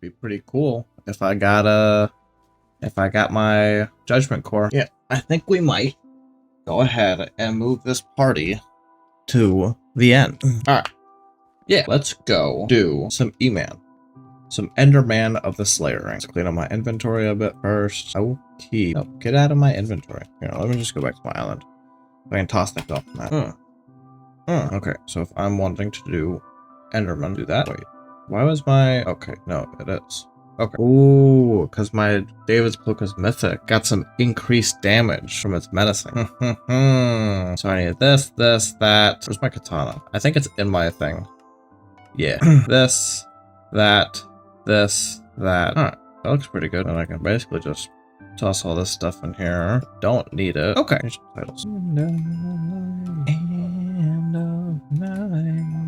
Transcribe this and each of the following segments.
be pretty cool if I got my Judgement core. Yeah, I think we might go ahead and move this party to the end. Alright. Yeah, let's go do some E-Man. Some Enderman of the Slayer Ring. Let's clean up my inventory a bit first. Okay. Oh, get out of my inventory. Here, let me just go back to my island. I can toss things off that. Okay, so if I'm wanting to do Enderman, do that. Wait, why was my... Okay, no, it is. Okay. Ooh, because my David's Cloak is mythic. Got some increased damage from its menacing. So I need this, that. Where's my katana? I think it's in my thing. Yeah. This, that, this, that. Alright, that looks pretty good. And I can basically just toss all this stuff in here. Don't need it. Okay. Titles.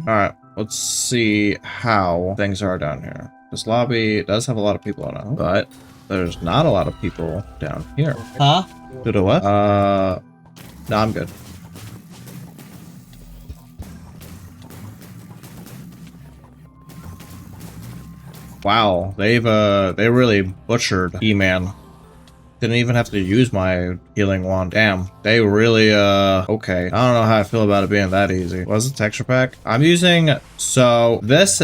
Alright, let's see how things are down here. This lobby does have a lot of people in it, but there's not a lot of people down here. Huh? Did it what? No, I'm good. Wow, they really butchered E-Man. Didn't even have to use my healing wand. Damn, they really, okay. I don't know how I feel about it being that easy. What's the texture pack? I'm using, so this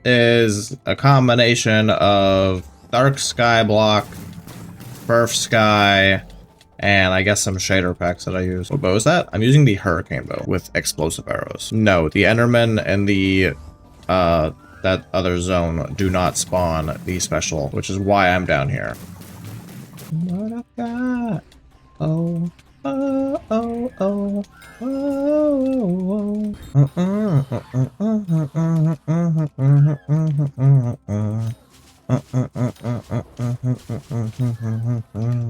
is a combination of Dark Skyblock, Burf Sky, and I guess some shader packs that I use. What bow is that? I'm using the Hurricane bow with explosive arrows. No, the Enderman and the, that other zone do not spawn the special, which is why I'm down here. What I got? Oh, oh, oh, oh, oh, oh.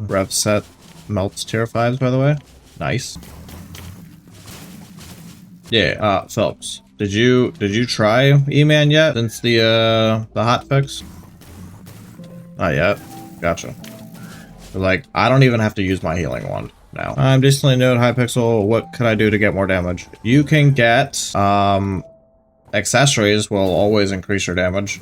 Rev set melts tier 5s, by the way. Nice. Yeah, Phelps. Did you try E-Man yet since the hotfix? Not yet. Gotcha. Like, I don't even have to use my healing wand now. I'm decently new at Hypixel. What could I do to get more damage? You can get, accessories will always increase your damage.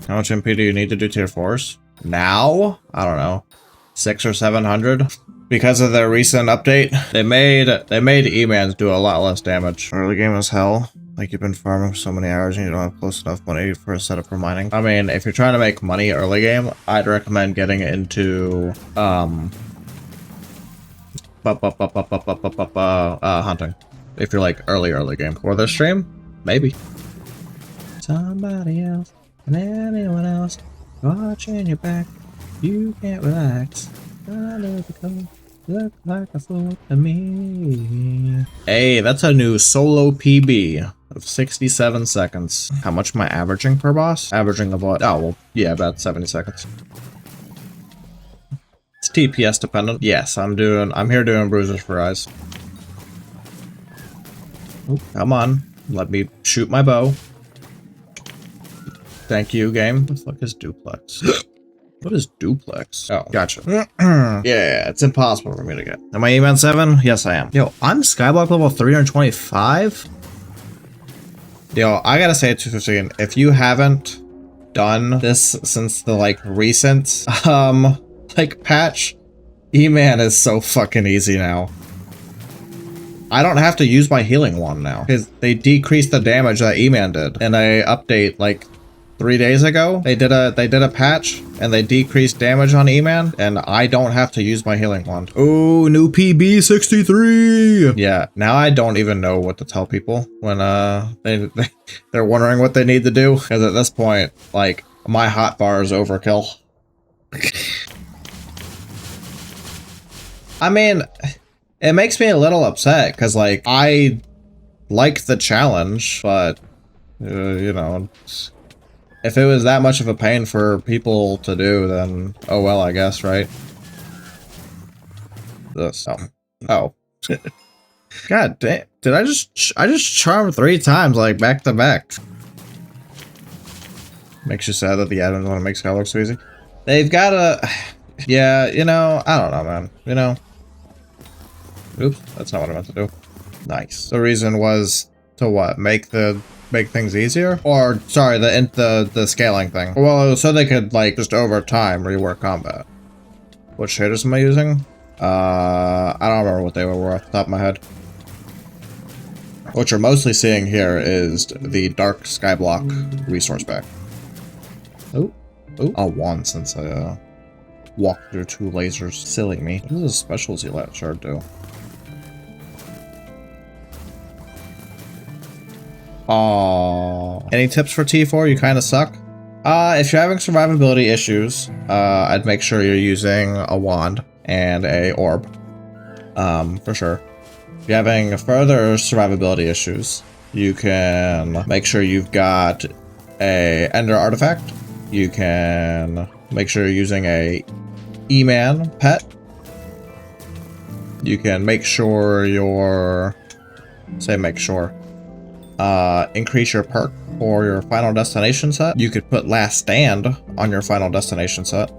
How much MP do you need to do tier 4s? Now? I don't know. 600 or 700? Because of their recent update, they made E-Mans do a lot less damage. Early game is hell. Like, you've been farming for so many hours and you don't have close enough money for a setup for mining. I mean, if you're trying to make money early game, I'd recommend getting into, hunting. If you're like early game. Or their stream? Maybe. Somebody else and anyone else watching your back. You can't relax. Look like a fool to me. Hey, that's a new solo PB of 67 seconds. How much am I averaging per boss? Averaging of what? Oh, well, yeah, about 70 seconds. It's TPS dependent. Yes, I'm here doing bruises for eyes. Oh, come on. Let me shoot my bow. Thank you, game. What the fuck is duplex? What is duplex? Oh, gotcha. Yeah, it's impossible for me to get. Am I E-Man 7? Yes, I am. Yo, I'm Skyblock level 325? Yo, I gotta say, 215, if you haven't done this since the, like, recent, like, patch, E-Man is so fucking easy now. I don't have to use my healing wand now, because they decreased the damage that E-Man did in a update, like, 3 days ago. They did a patch and they decreased damage on E-Man, and I don't have to use my healing wand. Oh, new PB 63. Yeah, now I don't even know what to tell people when they're wondering what they need to do, because at this point, like, my hotbar is overkill. I mean, it makes me a little upset because, like, I like the challenge, but you know, if it was that much of a pain for people to do, then oh well, I guess, right? This. Oh. God damn. Did I just charm 3 times, like, back to back? Makes you sad that the admins want to make Skyblock so easy. They've got a... Yeah, you know, I don't know, man. You know. Oops, that's not what I meant to do. Nice. The reason was to what? Make the make things easier? Or, sorry, the scaling thing. Well, so they could, like, just over time rework combat. What shaders am I using? I don't remember what they were off the top of my head. What you're mostly seeing here is the dark Skyblock resource pack. Oh, oh, one since I walked through 2 lasers. Silly me. What does a specialty shard do? Aww. Any tips for T4? You kind of suck. If you're having survivability issues, I'd make sure you're using a wand and a orb. For sure. If you're having further survivability issues, you can make sure you've got a Ender artifact. You can make sure you're using a E-Man pet. You can make sure you're... make sure. Increase your perk for your final destination set. You could put Last Stand on your final destination set.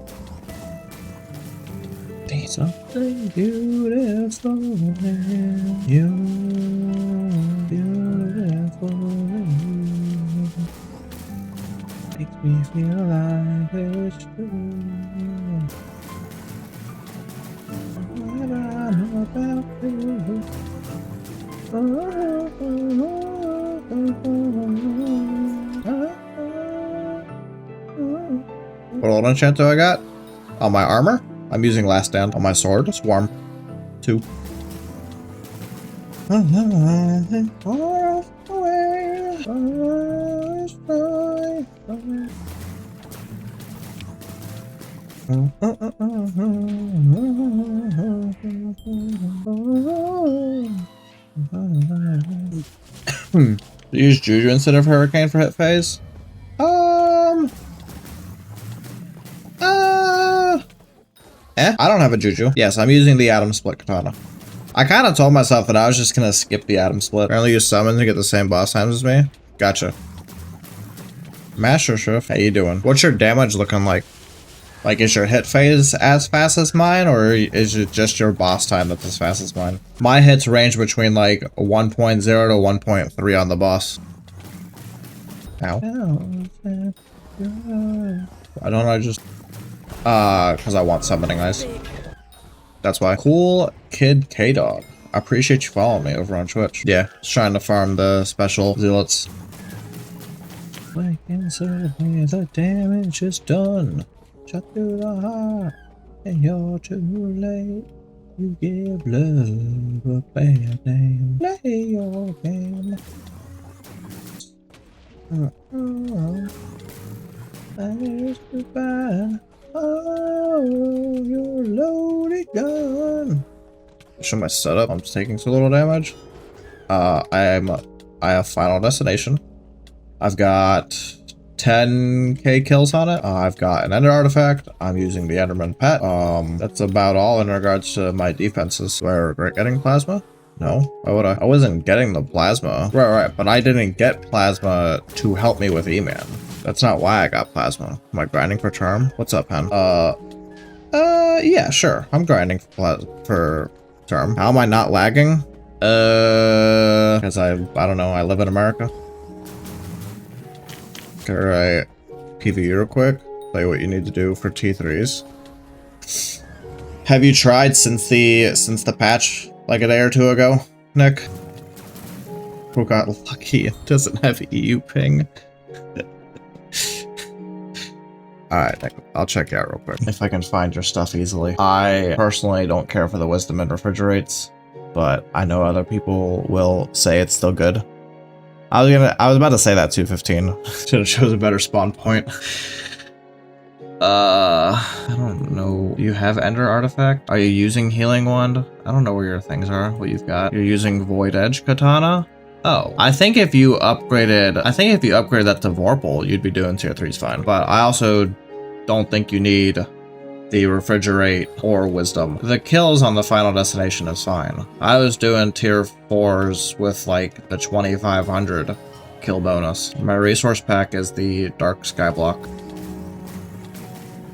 Something beautiful, you beautiful, makes me feel like it's true. What I'm about to. What old enchant do I got? On my armor? I'm using Last Stand. On my sword, Swarm 2. Use Juju instead of Hurricane for hit phase? I don't have a Juju. Yes, I'm using the Atom Split Katana. I kind of told myself that I was just gonna skip the Atom Split. Apparently use Summon to get the same boss times as me. Gotcha. Master Shift, how you doing? What's your damage looking like? Like, is your hit phase as fast as mine, or is it just your boss time that's as fast as mine? My hits range between like 1.0 to 1.3 on the boss. Ow. Why don't I just... because I want summoning eyes. That's why. Cool Kid K-Dog. I appreciate you following me over on Twitch. Yeah, just trying to farm the special zealots. Like instantly, the damage is done. Shot through the heart, and you're too late. You give love a bad name. Play your game. Thanks goodbye. Oh, your loaded gun. Show my setup. I'm just taking so little damage. I have Final Destination. I've got 10k kills on it. I've got an Ender artifact. I'm using the Enderman pet. That's about all in regards to my defenses. Do I regret getting plasma? No. Why would I? I wasn't getting the plasma. Right, but I didn't get plasma to help me with E-Man. That's not why I got plasma. Am I grinding for term? What's up, Hen? Yeah, sure. I'm grinding for term. How am I not lagging? Because I don't know. I live in America. Alright, PvE real quick. Tell you what you need to do for T3s. Have you tried since the patch like a day or two ago, Nick? Who got lucky? It doesn't have EU ping. Alright, I'll check you out real quick if I can find your stuff easily. I personally don't care for the wisdom and refrigerates, but I know other people will say it's still good. I was about to say that 215. Should have chosen a better spawn point. I don't know. Do you have Ender artifact? Are you using Healing Wand? I don't know where your things are, what you've got. You're using Void Edge Katana? Oh, I think if you upgraded that to Vorpal, you'd be doing tier 3s fine. But I also don't think you need the refrigerate or wisdom. The kills on the final destination is fine. I was doing tier 4s with like the 2500 kill bonus. My resource pack is the dark Skyblock.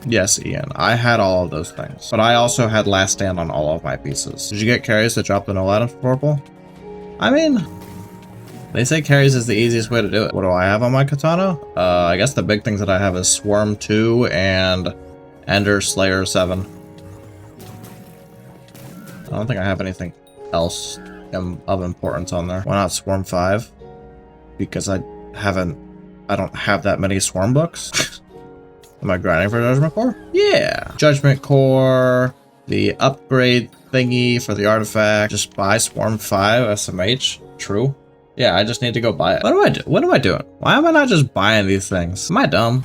Yes, Ian, I had all of those things, but I also had Last Stand on all of my pieces. Did you get carries that dropped the no items for Vorpal? I mean, They say carries is the easiest way to do it. What do I have on my katana? I guess the big things that I have is Swarm 2 and Ender Slayer 7. I don't think I have anything else of importance on there. Why not Swarm 5? Because I don't have that many Swarm books. Am I grinding for Judgement Core? Yeah. Judgement Core, the upgrade thingy for the artifact. Just buy Swarm 5 SMH. True. Yeah, I just need to go buy it. What do I do? What am I doing? Why am I not just buying these things? Am I dumb?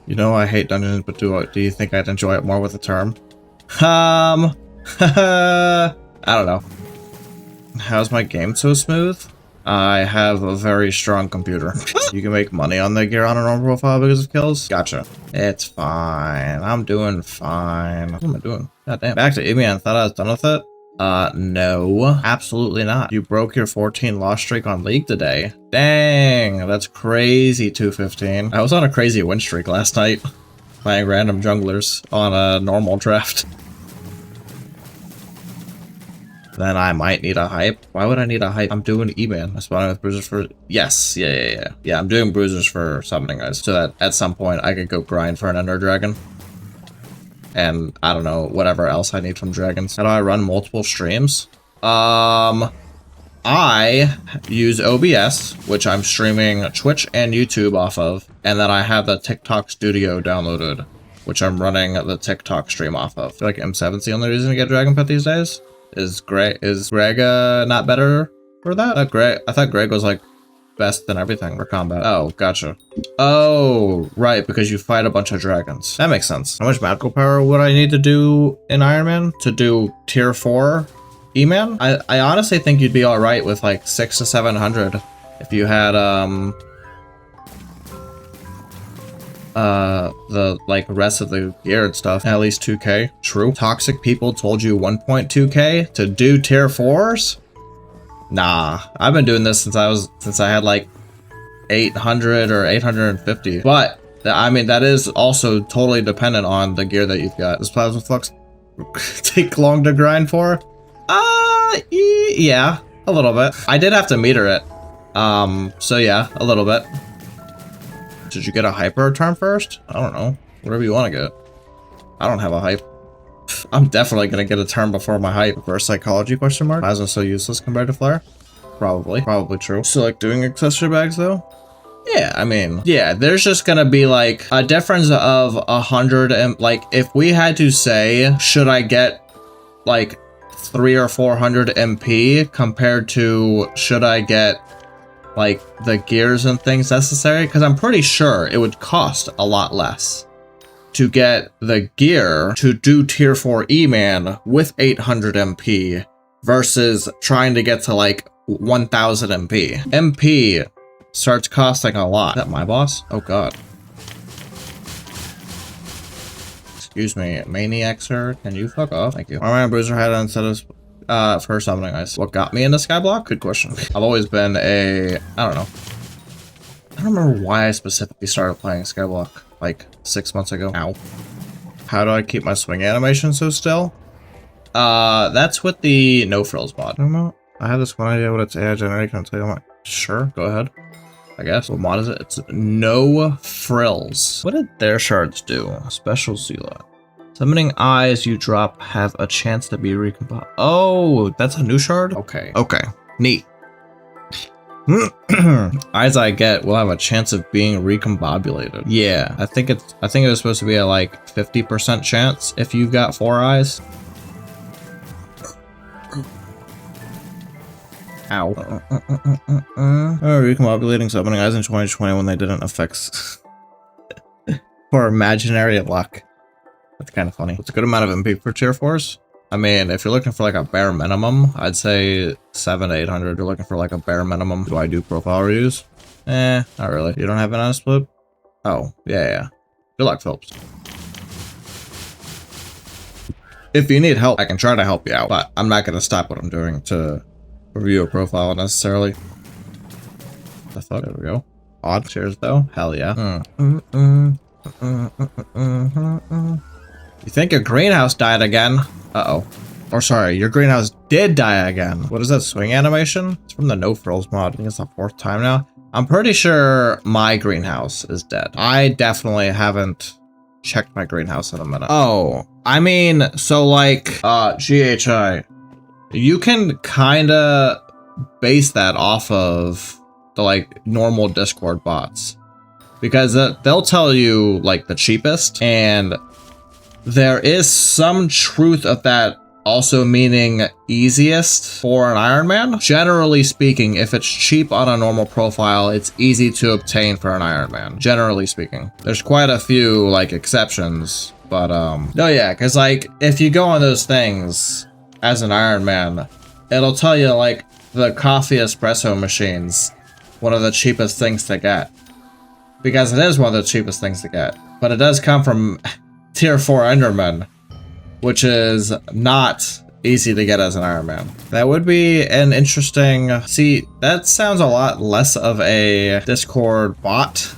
You know I hate dungeons, but do you think I'd enjoy it more with a term? I don't know. How's my game so smooth? I have a very strong computer. You can make money on the gear on a normal profile because of kills? Gotcha. It's fine. I'm doing fine. What am I doing? God damn. Back to Ironman. Thought I was done with it? No. Absolutely not. You broke your 14 loss streak on League today. Dang. That's crazy, 215. I was on a crazy win streak last night. Playing random junglers on a normal draft. Then I might need a hype. Why would I need a hype? I'm doing E-Man. I'm spawning with bruisers for... Yes. Yeah. I'm doing bruisers for summoning guys. So that at some point I could go grind for an Ender Dragon. And I don't know, whatever else I need from dragons. How do I run multiple streams? I use OBS, which I'm streaming Twitch and YouTube off of. And then I have the TikTok Studio downloaded, which I'm running the TikTok stream off of. I feel like M7's the only reason to get Dragon Pet these days. Is Greg not better for that? I thought Greg was like best than everything for combat. Oh, gotcha. Oh, right, because you fight a bunch of dragons. That makes sense. How much magical power would I need to do in Ironman to do tier 4 E-Man? I honestly think you'd be alright with like 600 to 700 if you had the like rest of the gear and stuff. At least 2k. True. Toxic people told you 1.2k to do tier 4s? Nah, I've been doing this since I had like 800 or 850. But I mean that is also totally dependent on the gear that you've got. Does Plasma Flux take long to grind for? Yeah, a little bit. I did have to meter it. So yeah, a little bit. Did you get a hyper return first? I don't know. Whatever you want to get. I don't have a hype. I'm definitely gonna get a turn before my hype. Reverse psychology question mark? Plasma so useless compared to flare? Probably true. So like doing accessory bags though? Yeah, I mean, yeah, there's just gonna be like a difference of 100 and like if we had to say, should I get like 300 or 400 MP compared to should I get like the gears and things necessary? Because I'm pretty sure it would cost a lot less to get the gear to do tier 4 E-Man with 800 MP versus trying to get to like 1000 MP. MP starts costing a lot. Is that my boss? Oh god. Excuse me, Maniac sir, can you fuck off? Thank you. Why am I a bruiser head instead of for summoning ice? What got me into Skyblock? Good question. I've always been I don't know. I don't remember why I specifically started playing Skyblock like 6 months ago. Ow. How do I keep my swing animation so still? That's with the no frills mod. I don't know. I have this one idea what it's AI generated. Can I tell you what? Sure, go ahead. I guess. What mod is it? It's no frills. What did their shards do? Special zealot. Summoning eyes you drop have a chance to be recompiled. Oh, that's a new shard? Okay. Okay. Neat. Eyes I get will have a chance of being recombobulated. Yeah, I think it was supposed to be a like 50% chance if you've got 4 eyes. Ow. Recombobulating summoning eyes in 2020 when they didn't affect for imaginary luck. That's kind of funny. It's a good amount of MP for tier 4s. I mean, if you're looking for like a bare minimum, I'd say 700 to 800. You're looking for like a bare minimum. Do I do profile reviews? Not really. You don't have an honest flip? Oh, yeah. Good luck, Phillips. If you need help, I can try to help you out, but I'm not going to stop what I'm doing to review a profile necessarily. The fuck? There we go. Odd shares though? Hell yeah. You think your greenhouse died again? Uh-oh. Or sorry, your greenhouse did die again. What is that swing animation? It's from the No Frills mod. I think it's the 4th time now. I'm pretty sure my greenhouse is dead. I definitely haven't checked my greenhouse in a minute. Oh, I mean, so like, GHI, you can kinda base that off of the like normal Discord bots, because they'll tell you like the cheapest, and there is some truth of that also meaning easiest for an Ironman. Generally speaking, if it's cheap on a normal profile, it's easy to obtain for an Ironman. Generally speaking, there's quite a few like exceptions, but no, yeah, because like if you go on those things as an Ironman, it'll tell you like the coffee espresso machines, one of the cheapest things to get, because it is one of the cheapest things to get, but it does come from tier 4 Enderman, which is not easy to get as an Ironman. That would be an interesting... See, that sounds a lot less of a Discord bot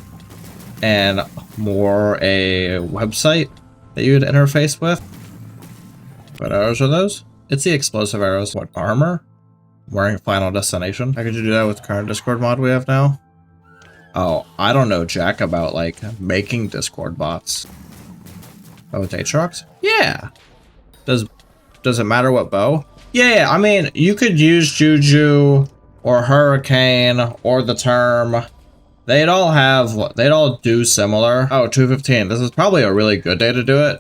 and more a website that you would interface with. What arrows are those? It's the explosive arrows. What, armor? Wearing Final Destination? How could you do that with the current Discord mod we have now? Oh, I don't know jack about, like, making Discord bots. Oh, with Aatrox? Yeah. Does it matter what bow? Yeah, I mean, you could use Juju or Hurricane or the Term. They'd all do similar. Oh, 215. This is probably a really good day to do it,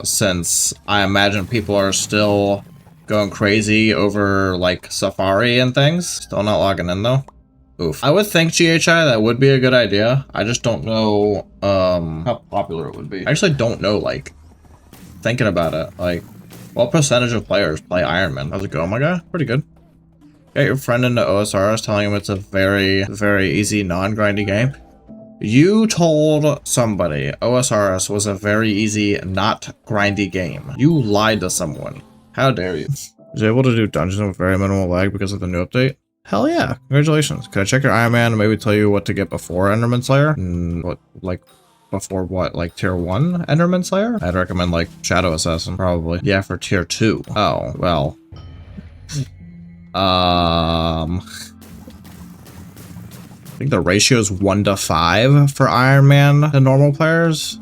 since I imagine people are still going crazy over like Safari and things. Still not logging in though. Oof. I would think GHI that would be a good idea. I just don't know how popular it would be. I actually don't know, like, thinking about it, like, what percentage of players play Ironman? How's it going, my guy? Pretty good. Get your friend into OSRS telling him it's a very, very easy, non-grindy game. You told somebody OSRS was a very easy, not grindy game. You lied to someone. How dare you? Was able to do dungeons with very minimal lag because of the new update? Hell yeah. Congratulations. Could I check your Ironman and maybe tell you what to get before Enderman Slayer? What, like, before what, like tier 1 Enderman Slayer? I'd recommend like Shadow Assassin, probably. Yeah, for tier 2. Oh, well. I think the ratio is 1 to 5 for Iron Man to normal players.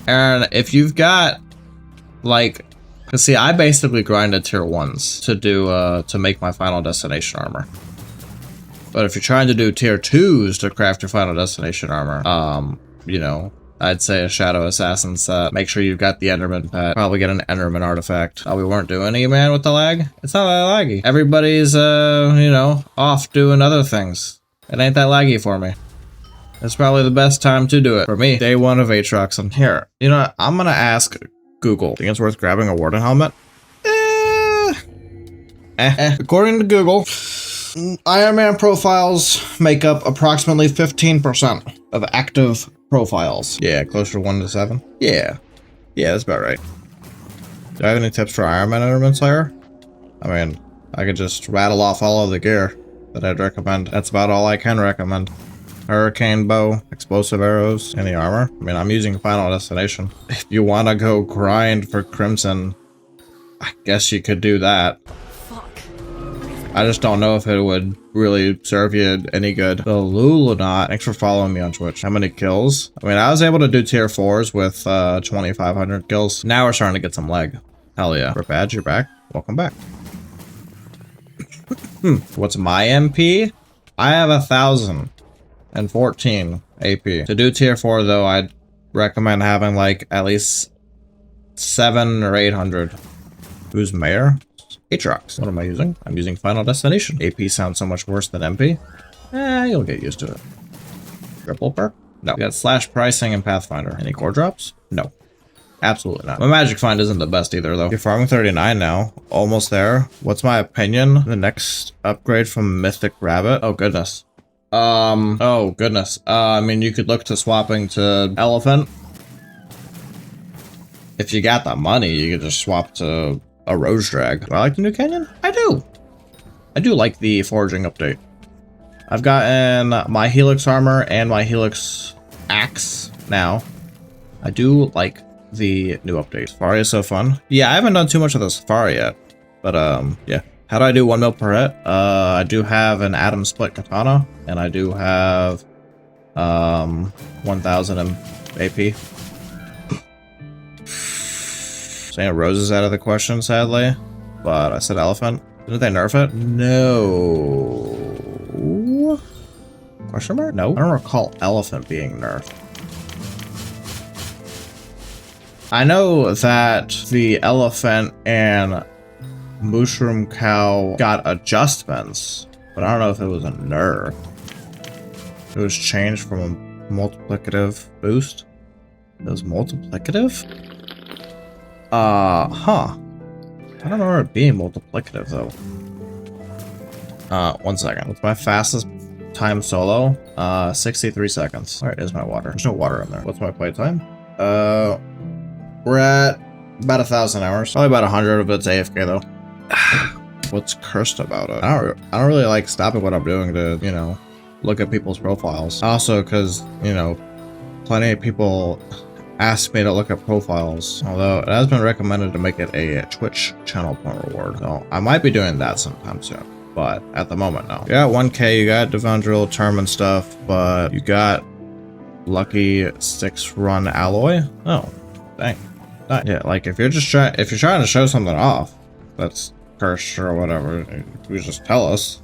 And if you've got like, cause see, I basically grinded tier 1s to do to make my Final Destination armor. But if you're trying to do tier 2s to craft your Final Destination armor, you know, I'd say a Shadow Assassin set. Make sure you've got the Enderman pet. Probably get an Enderman artifact. Oh, we weren't doing any, man, with the lag? It's not that laggy. Everybody's, you know, off doing other things. It ain't that laggy for me. It's probably the best time to do it. For me, day 1 of Aatrox. And here, you know what? I'm gonna ask Google. Think it's worth grabbing a Warden helmet? According to Google, Ironman profiles make up approximately 15% of active profiles. Yeah, closer to 1 to 7. Yeah. Yeah, that's about right. Do I have any tips for Ironman Enderman Slayer? I mean, I could just rattle off all of the gear that I'd recommend. That's about all I can recommend. Hurricane bow, explosive arrows, any armor. I mean, I'm using Final Destination. If you want to go grind for Crimson, I guess you could do that. I just don't know if it would really serve you any good. The Lulunaut, thanks for following me on Twitch. How many kills? I mean, I was able to do tier 4s with 2,500 kills. Now we're starting to get some leg. Hell yeah. For Badge, you're back. Welcome back. What's my MP? I have 1,014 AP. To do tier 4 though, I'd recommend having like at least 700 or 800. Who's mayor? Aatrox. What am I using? I'm using Final Destination. AP sounds so much worse than MP. You'll get used to it. Triple perk? No. We got slash pricing and Pathfinder. Any core drops? No. Absolutely not. My Magic Find isn't the best either though. You're farming 39 now. Almost there. What's my opinion? The next upgrade from Mythic Rabbit? Oh goodness. Oh goodness. I mean, you could look to swapping to Elephant. If you got the money, you could just swap to a Rose Drag. Do I like the new canyon? I do. I do like the foraging update. I've gotten my Helix armor and my Helix axe now. I do like the new update. Safari is so fun. Yeah, I haven't done too much of the Safari yet, but yeah. How do I do 1 mil per hit? I do have an Atom Split Katana, and I do have 1000 AP. Saying Rose is out of the question, sadly, but I said elephant. Didn't they nerf it? No. Question mark? No. I don't recall elephant being nerfed. I know that the elephant and mushroom cow got adjustments, but I don't know if it was a nerf. It was changed from a multiplicative boost. It was multiplicative? Huh. I don't remember it being multiplicative though. 1 second. What's my fastest time solo? 63 seconds. Alright, is my water. There's no water in there. What's my playtime? We're at about 1,000 hours. Probably about 100 of it's AFK though. What's cursed about it? I don't really like stopping what I'm doing to, you know, look at people's profiles. Also, because, you know, plenty of people ask me to look at profiles, although it has been recommended to make it a Twitch channel point reward. So I might be doing that sometime soon, but at the moment, no. You got 1K, you got Devondrill term and stuff, but you got lucky 6-run alloy. Oh, dang. Yeah, like if you're trying to show something off that's cursed or whatever, you just tell us.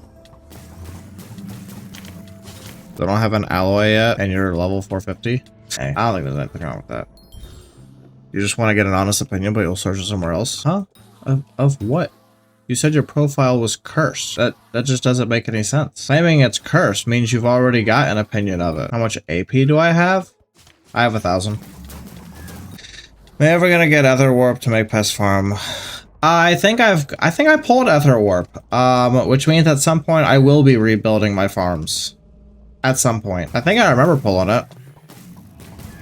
They don't have an alloy yet, and you're level 450. Hey, I don't think there's anything wrong with that. You just want to get an honest opinion, but you'll search it somewhere else, huh? Of what? You said your profile was cursed. That just doesn't make any sense. Claiming it's cursed means you've already got an opinion of it. How much AP do I have? I have 1,000. Am I ever gonna get Ether Warp to make Pest Farm? I think I pulled Ether Warp, which means at some point I will be rebuilding my farms. At some point. I think I remember pulling it.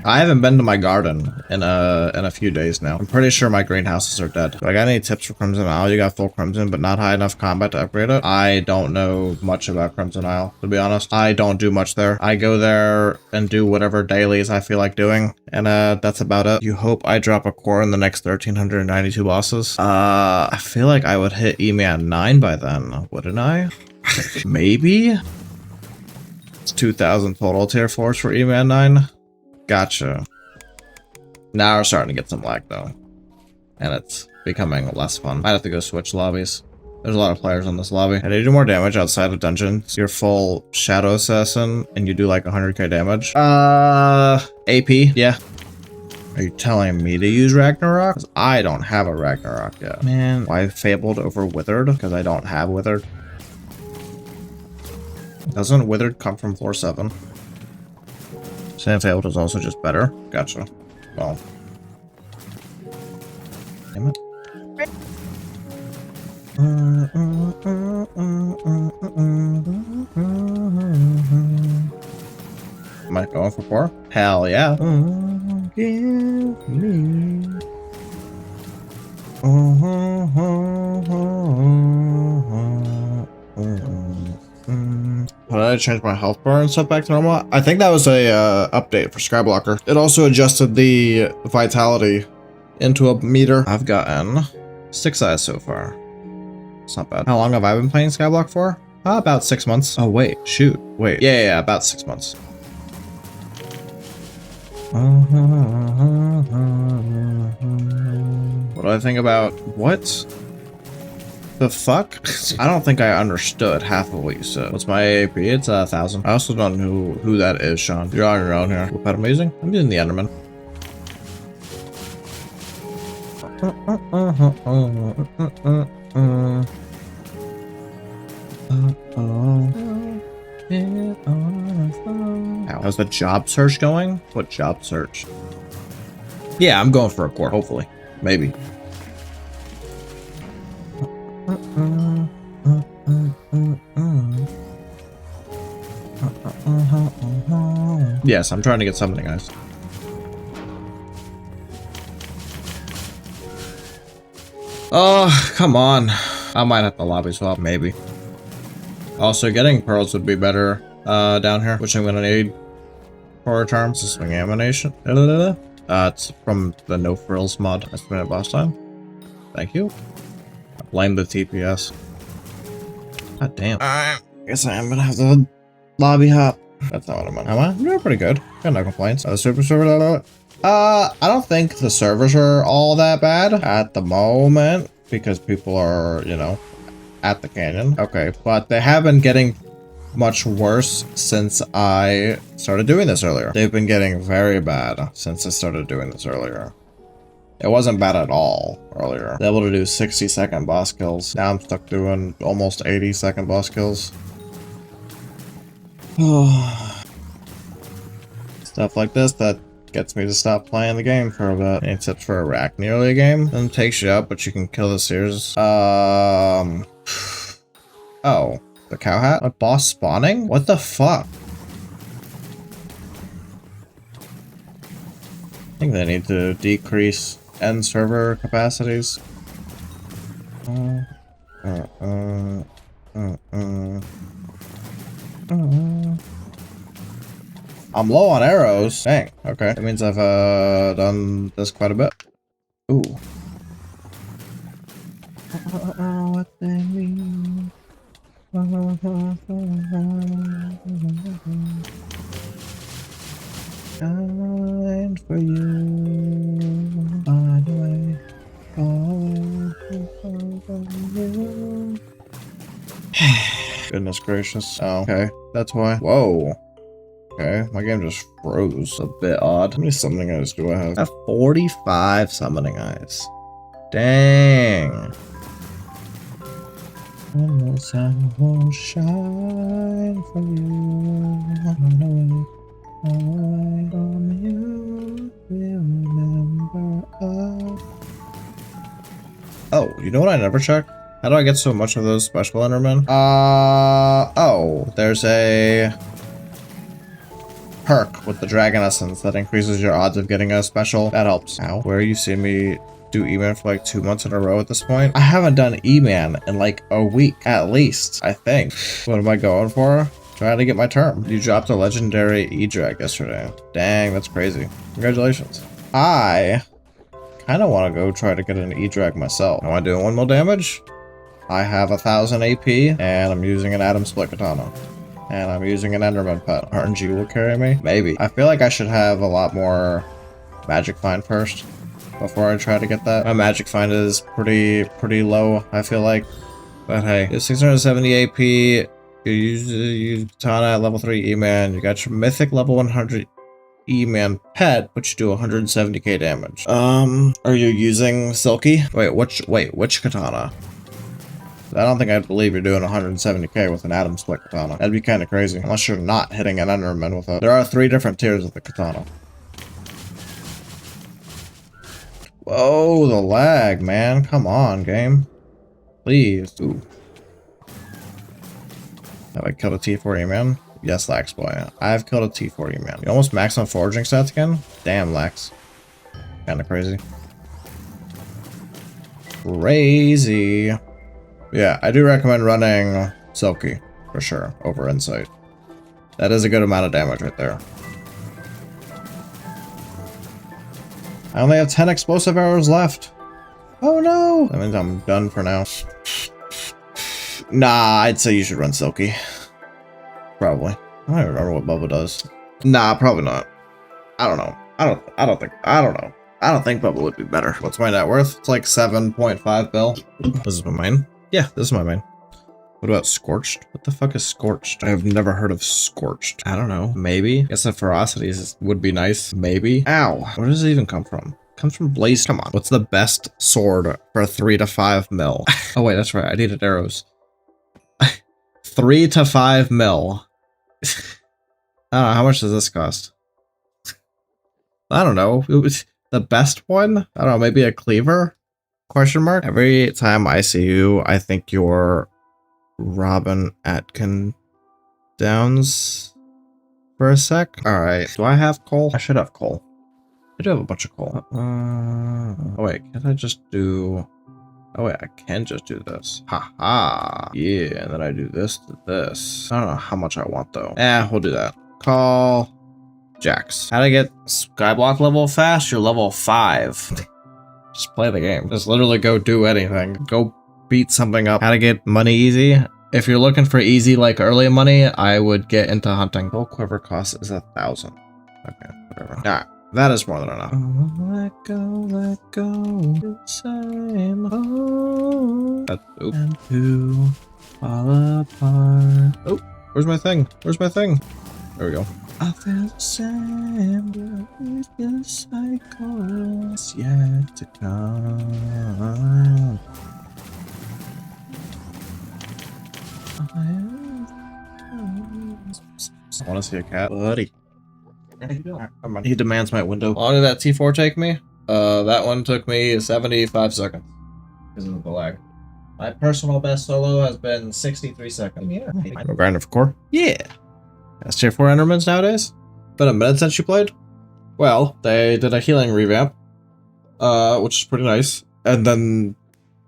I haven't been to my garden in a few days now. I'm pretty sure my greenhouses are dead. Do I got any tips for Crimson Isle? You got full Crimson, but not high enough combat to upgrade it? I don't know much about Crimson Isle, to be honest. I don't do much there. I go there and do whatever dailies I feel like doing, and that's about it. You hope I drop a core in the next 1,392 bosses? I feel like I would hit E-Man 9 by then, wouldn't I? Maybe? It's 2,000 total tier 4s for E-Man 9. Gotcha. Now we're starting to get some lag though, and it's becoming less fun. I'd have to go switch lobbies. There's a lot of players on this lobby. And you do more damage outside of dungeons. You're full Shadow Assassin, and you do like 100k damage. AP, yeah. Are you telling me to use Ragnarok? 'Cause I don't have a Ragnarok yet. Man, why Fabled over Withered? Because I don't have Withered. Doesn't Withered come from floor 7? Sand Fabled is also just better. Gotcha. Well. Damn it. Am I going for 4? Hell yeah. Give me. Did I change my health bar and stuff back to normal? I think that was a update for Skyblocker. It also adjusted the vitality into a meter. I've gotten 6 eyes so far. It's not bad. How long have I been playing Skyblock for? About 6 months. Oh wait, shoot. Wait. Yeah, about 6 months. What do I think about what? The fuck? I don't think I understood half of what you said. What's my AP? It's 1,000. I also don't know who that is, Sean. You're on your own here. What pet am I using? I'm using the Enderman. How's the job search going? What job search? Yeah, I'm going for a core, hopefully. Maybe. Yes, I'm trying to get something nice. Oh, come on. I might have to lobby swap, maybe. Also, getting pearls would be better down here, which I'm gonna need for terms. Swing animation. It's from the No Frills mod. Estimate boss time. Thank you. I blame the TPS. God damn. I guess I am gonna have to lobby hop. That's not what I'm on. Am I? I'm doing pretty good. Got no complaints. The super server. I don't think the servers are all that bad at the moment because people are, you know, at the canyon. Okay, but they have been getting much worse since I started doing this earlier. They've been getting very bad since I started doing this earlier. It wasn't bad at all earlier. Able to do 60-second boss kills. Now I'm stuck doing almost 80-second boss kills. Stuff like this that gets me to stop playing the game for a bit. Except for a rack nearly a game. Then takes you up, but you can kill the seers. Oh. The cow hat? A boss spawning? What the fuck? I think they need to decrease end server capacities. I'm low on arrows. Dang. Okay. That means I've done this quite a bit. Ooh. What they mean. And for you, by the way, goodness gracious. Oh, okay. That's why. Whoa. Okay, my game just froze. A bit odd. How many summoning eyes do I have? I have 45 summoning eyes. Dang. And the sun will shine for you. Away from you, remember us. Oh, you know what I never checked? How do I get so much of those special Endermen? Oh, there's a perk with the Dragon Essence that increases your odds of getting a special. That helps. Ow. Where you see me do E-Man for like 2 months in a row at this point? I haven't done E-Man in like a week, at least, I think. What am I going for? Trying to get my term. You dropped a legendary E-Drag yesterday. Dang, that's crazy. Congratulations. I kind of want to go try to get an E-Drag myself. Am I doing 1 mil damage? I have 1000 AP, and I'm using an Atom Split Katana. And I'm using an Enderman pet. RNG will carry me? Maybe. I feel like I should have a lot more Magic Find first before I try to get that. My Magic Find is pretty low, I feel like. But hey, it's 670 AP. You use Katana at level 3 E-Man. You got your Mythic level 100 E-Man pet, but you do 170k damage. Are you using Silky? Wait, which Katana? I don't think I'd believe you're doing 170k with an Atom Split Katana. That'd be kind of crazy, unless you're not hitting an Enderman with it. There are 3 different tiers of the Katana. Whoa, the lag, man. Come on, game. Please. Ooh. Have I killed a T4 E-Man? Yes, Lax boy. I've killed a T4 E-Man. You almost maxed on foraging stats again? Damn, Lax. Kinda crazy. Crazy. Yeah, I do recommend running Silky, for sure, over Insight. That is a good amount of damage right there. I only have 10 explosive arrows left. Oh no! That means I'm done for now. Nah, I'd say you should run Silky. Probably. I don't even remember what Bubba does. Nah, probably not. I don't know. I don't know. I don't think Bubba would be better. What's my net worth? It's like 7.5 bill. This is my main. Yeah, this is my main. What about Scorched? What the fuck is Scorched? I've never heard of Scorched. I don't know. Maybe. Guess the ferocities would be nice. Maybe. Ow. Where does it even come from? Comes from Blaze. Come on. What's the best sword for 3 to 5 mil? Oh wait, that's right. I needed arrows. 3 to 5 mil. I don't know. How much does this cost? I don't know. It was the best one? I don't know. Maybe a cleaver? Question mark? Every time I see you, I think you're Robin Atkin Downs for a sec. Alright. Do I have coal? I should have coal. I do have a bunch of coal. Oh wait, can I just do... Oh wait, I can just do this. Haha. Yeah, and then I do this to this. I don't know how much I want though. We'll do that. Call. Jax. How to get Skyblock level fast? You're level 5. Just play the game. Just literally go do anything. Go beat something up. How to get money easy? If you're looking for easy, like early money, I would get into hunting. Full quiver cost is 1,000. Okay, whatever. Alright, that is more than enough. Let go, same home. And to fall apart. Oh, where's my thing? Where's my thing? There we go. I feel the same, but the cycle is yet to come. I want to see a cat, buddy. He demands my window. How long did that T4 take me? That one took me 75 seconds because of the lag. My personal best solo has been 63 seconds. Yeah. We're grinding for core. Yeah. That's tier 4 Endermans nowadays. Been a minute since you played. Well, they did a healing revamp, which is pretty nice. And then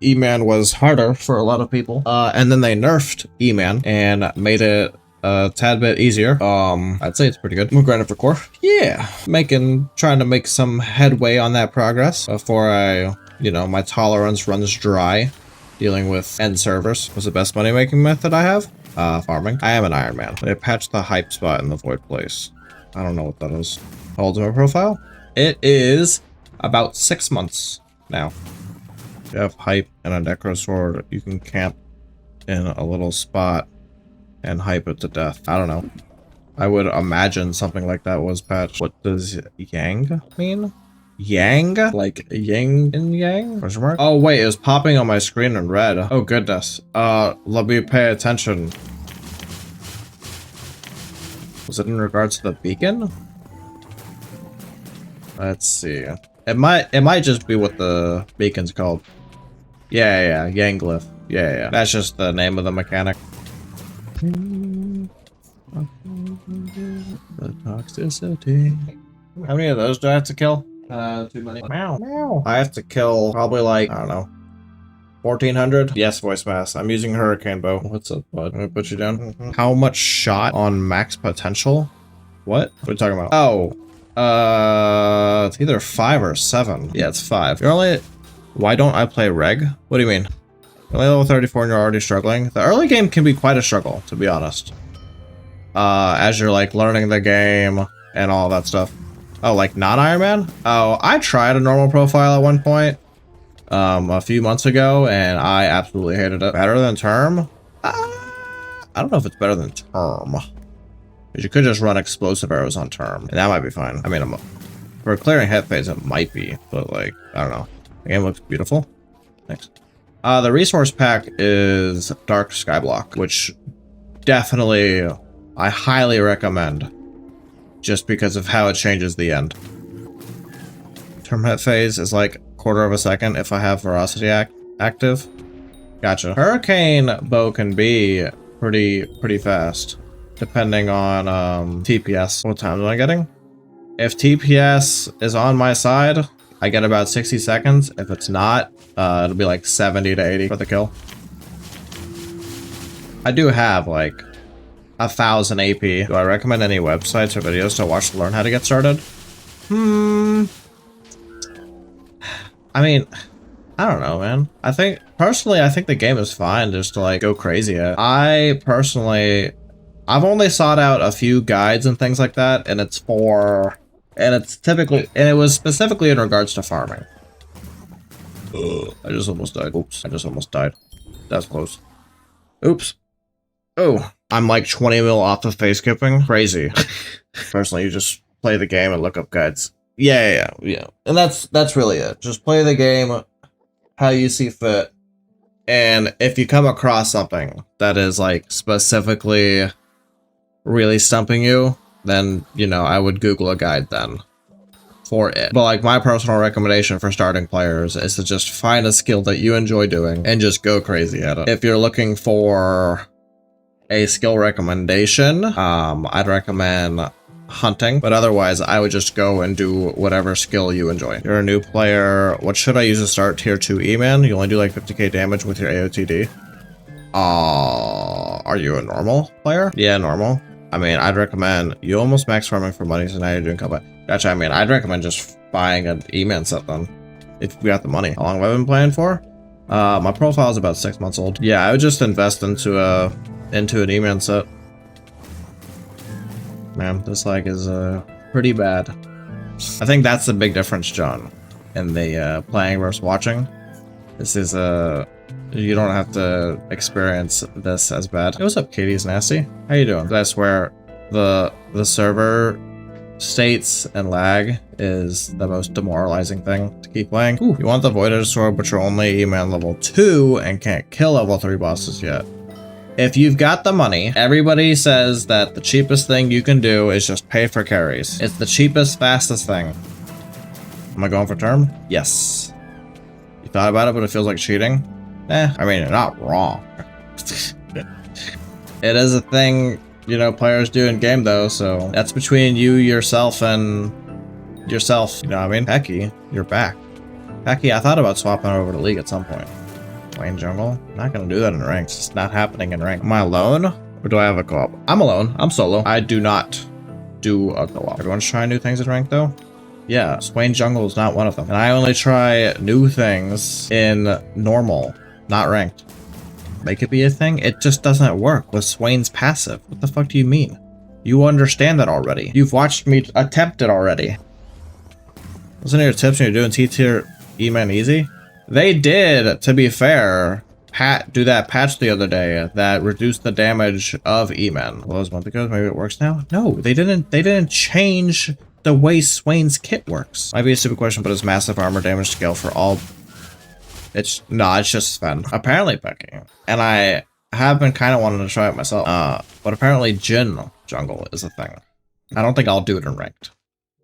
E-Man was harder for a lot of people. And then they nerfed E-Man and made it a tad bit easier. I'd say it's pretty good. We're grinding for core. Yeah. Trying to make some headway on that progress before my tolerance runs dry. Dealing with end servers was the best money making method I have. Farming. I am an Ironman. They patched the hype spot in the void place. I don't know what that is. Hold my profile. It is about 6 months now. If you have hype and a necro sword, you can camp in a little spot and hype it to death. I don't know. I would imagine something like that was patched. What does yang mean? Yang? Like yin and yang? Question mark? Oh wait, it was popping on my screen in red. Oh goodness. Let me pay attention. Was it in regards to the beacon? Let's see. It might just be what the beacon's called. Yeah, yang glyph. Yeah. That's just the name of the mechanic. The toxicity. How many of those do I have to kill? Too many. Meow. I have to kill probably like, I don't know, 1,400? Yes, voice mass. I'm using hurricane bow. What's up, bud? Let me put you down. How much shot on max potential? What? What are you talking about? Oh, it's either 5 or 7. Yeah, it's 5. You're only... Why don't I play reg? What do you mean? You're only level 34 and you're already struggling? The early game can be quite a struggle, to be honest. As you're like learning the game and all that stuff. Oh, like not Ironman? Oh, I tried a normal profile at one point, a few months ago, and I absolutely hated it. Better than term? I don't know if it's better than term. Because you could just run explosive arrows on term, and that might be fine. I mean, for clearing head phase, it might be, but like, I don't know. The game looks beautiful. Thanks. The resource pack is Dark Skyblock, which definitely I highly recommend. Just because of how it changes the end. Term hit phase is like 1/4 of a second if I have Veracity active. Gotcha. Hurricane bow can be pretty fast, depending on TPS. What time am I getting? If TPS is on my side, I get about 60 seconds. If it's not, it'll be like 70 to 80 for the kill. I do have like 1,000 AP. Do I recommend any websites or videos to watch to learn how to get started? I mean, I don't know, man. Personally, I think the game is fine just to like go crazy at. I've only sought out a few guides and things like that, and it was specifically in regards to farming. I just almost died. Oops, I just almost died. That's close. Oops. Oh, I'm like 20 mil off of face skipping. Crazy. Personally, you just play the game and look up guides. Yeah. And that's really it. Just play the game how you see fit. And if you come across something that is like specifically really stumping you, then, I would Google a guide then for it. But like my personal recommendation for starting players is to just find a skill that you enjoy doing and just go crazy at it. If you're looking for a skill recommendation, I'd recommend hunting, but otherwise I would just go and do whatever skill you enjoy. You're a new player. What should I use to start tier 2 E-Man? You only do like 50k damage with your AOTD. Are you a normal player? Yeah, normal. I mean, I'd recommend you almost max farming for money, so now you're doing combat. Gotcha. I mean, I'd recommend just buying an E-Man set then, if we got the money. How long have I been playing for? My profile is about 6 months old. Yeah, I would just invest into an E-Man set. Man, this lag is pretty bad. I think that's the big difference, John, in the playing versus watching. This is you don't have to experience this as bad. Hey, what's up, Katie's Nasty? How you doing? I swear, the server states and lag is the most demoralizing thing to keep playing. Ooh, you want the Voided Sword, but you're only E-Man level 2 and can't kill level 3 bosses yet. If you've got the money, everybody says that the cheapest thing you can do is just pay for carries. It's the cheapest, fastest thing. Am I going for turn? Yes. You thought about it, but it feels like cheating? I mean, you're not wrong. It is a thing, you know, players do in game though, so that's between you, yourself, and yourself. You know what I mean? Pecky, you're back. Pecky, I thought about swapping over to League at some point. Swain Jungle? Not gonna do that in rank. It's just not happening in rank. Am I alone? Or do I have a co-op? I'm alone. I'm solo. I do not do a co-op. Everyone's trying new things in rank though? Yeah, Swain Jungle is not one of them. And I only try new things in normal, not ranked. Make it be a thing? It just doesn't work with Swain's passive. What the fuck do you mean? You understand that already. You've watched me attempt it already. Listen to your tips when you're doing T-tier E-Man easy. They did, to be fair, do that patch the other day that reduced the damage of E-Man. Well, that was a month ago. Maybe it works now? No, they didn't change the way Swain's kit works. Might be a stupid question, but is massive armor damage scale for all? It's just Sven. Apparently, Becky. And I have been kind of wanting to try it myself. But apparently Jin Jungle is a thing. I don't think I'll do it in ranked.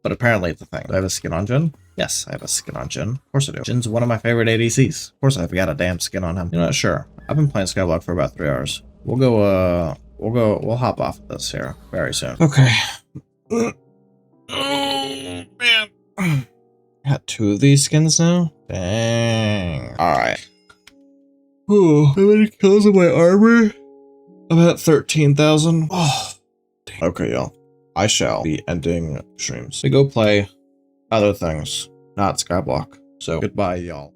But apparently it's a thing. Do I have a skin on Jin? Yes, I have a skin on Jin. Of course I do. Jin's one of my favorite ADCs. Of course I've got a damn skin on him. You know what? Sure. I've been playing Skyblock for about 3 hours. We'll hop off of this here very soon. Okay. Oh, man. Got 2 of these skins now? Dang. Alright. Ooh, how many kills in my armor? I'm at 13,000. Oh, dang. Okay, y'all. I shall be ending streams to go play other things, not Skyblock. So, goodbye, y'all.